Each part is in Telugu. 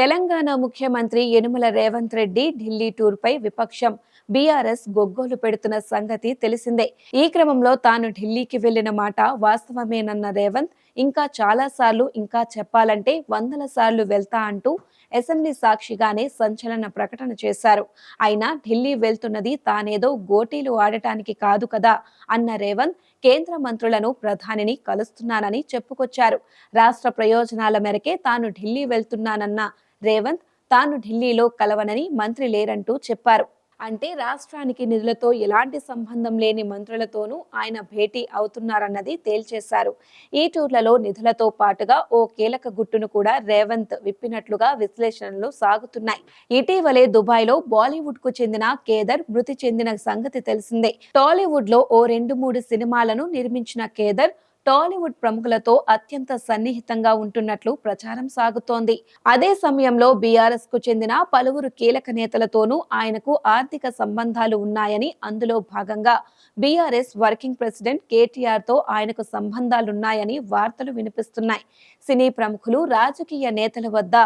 తెలంగాణ ముఖ్యమంత్రి యనుమల రేవంత్ రెడ్డి ఢిల్లీ టూర్పై విపక్షం బీఆర్ఎస్ గొగ్గోలు పెడుతున్న సంగతి తెలిసిందే. ఈ క్రమంలో తాను ఢిల్లీకి వెళ్లిన మాట వాస్తవమేనన్న రేవంత్ ఇంకా చెప్పాలంటే వందల సార్లు వెళ్తా అంటూ అసెంబ్లీ సాక్షిగానే సంచలన ప్రకటన చేశారు. అయినా ఢిల్లీ వెళ్తున్నది తానేదో గోటీలు ఆడటానికి కాదు కదా అన్న రేవంత్ కేంద్ర మంత్రులను ప్రధానిని కలుస్తున్నానని చెప్పుకొచ్చారు. రాష్ట్ర ప్రయోజనాల మేరకే తాను ఢిల్లీ వెళ్తున్నానన్న రేవంత్ తాను ఢిల్లీలో కలవనని మంత్రి లేరంటూ చెప్పారు. అంటే రాష్ట్రానికి నిధులతో ఎలాంటి సంబంధం లేని మంత్రులతోనూ ఆయన భేటీ అవుతున్నారన్నది తేల్చేశారు. ఈ టూర్లలో నిధులతో పాటుగా ఓ కీలక గుట్టును కూడా రేవంత్ విప్పినట్లుగా విశ్లేషణలు సాగుతున్నాయి. ఇటీవలే దుబాయ్లో బాలీవుడ్ కు చెందిన కేదర్ మృతి చెందిన సంగతి తెలిసిందే. టాలీవుడ్ లో ఓ 2-3 సినిమాలను నిర్మించిన కేదర్ టాలీవుడ్ ప్రముఖులతో అత్యంత సన్నిహితంగా ఉంటున్నట్లు ప్రచారం సాగుతోంది. అదే సమయంలో బీఆర్ఎస్ కు చెందిన పలువురు కీలక నేతలతోనూ ఆయనకు ఆర్థిక సంబంధాలు ఉన్నాయని, అందులో భాగంగా బీఆర్ఎస్ వర్కింగ్ ప్రెసిడెంట్ కేటీఆర్ తో ఆయనకు సంబంధాలున్నాయని వార్తలు వినిపిస్తున్నాయి. సినీ ప్రముఖులు, రాజకీయ నేతల వద్ద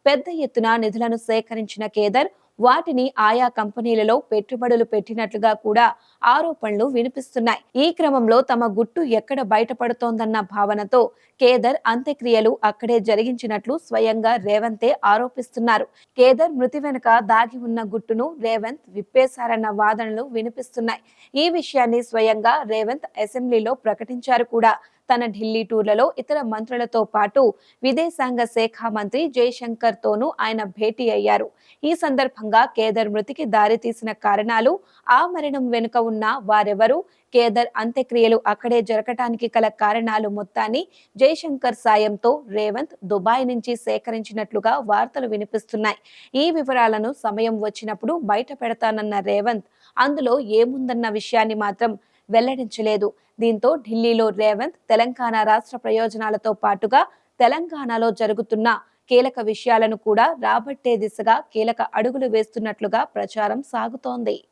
పెద్ద ఎత్తున నిధులను సేకరించిన కేదర్ వాటిని ఆయా కంపెనీలలో పెట్టుబడులు పెట్టినట్లుగా కూడా ఆరోపణలు వినిపిస్తున్నాయి. ఈ క్రమంలో తమ గుట్టు ఎక్కడ బయటపడుతోందన్న భావనతో కేదర్ అంత్యక్రియలు అక్కడే జరిగించినట్లు స్వయంగా రేవంతే ఆరోపిస్తున్నారు. కేదర్ మృతి వెనుక దాగి ఉన్న గుట్టును రేవంత్ విప్పేశారన్న వాదనలు వినిపిస్తున్నాయి. ఈ విషయాన్ని స్వయంగా రేవంత్ అసెంబ్లీలో ప్రకటించారు కూడా. తన ఢిల్లీ టూర్లలో ఇతర మంత్రులతో పాటు విదేశాంగ శాఖ మంత్రి జయశంకర్ తోనూ ఆయన భేటీ అయ్యారు. ఈ సందర్భంగా కేదర్ మృతికి దారితీసిన కారణాలు, ఆ మరణం వెనుక ఉన్న వారెవరు, కేదర్ అంత్యక్రియలు అక్కడే జరగటానికి గల కారణాలు మొత్తాన్ని జయశంకర్ సాయంతో రేవంత్ దుబాయ్ నుంచి సేకరించినట్లుగా వార్తలు వినిపిస్తున్నాయి. ఈ వివరాలను సమయం వచ్చినప్పుడు బయట పెడతానన్న రేవంత్ అందులో ఏముందన్న విషయాన్ని మాత్రం వెల్లడించలేదు. దీంతో ఢిల్లీలో రేవంత్ తెలంగాణ రాష్ట్ర ప్రయోజనాలతో పాటుగా తెలంగాణలో జరుగుతున్న కీలక విషయాలను కూడా రాబట్టే దిశగా కీలక అడుగులు వేస్తున్నట్లుగా ప్రచారం సాగుతోంది.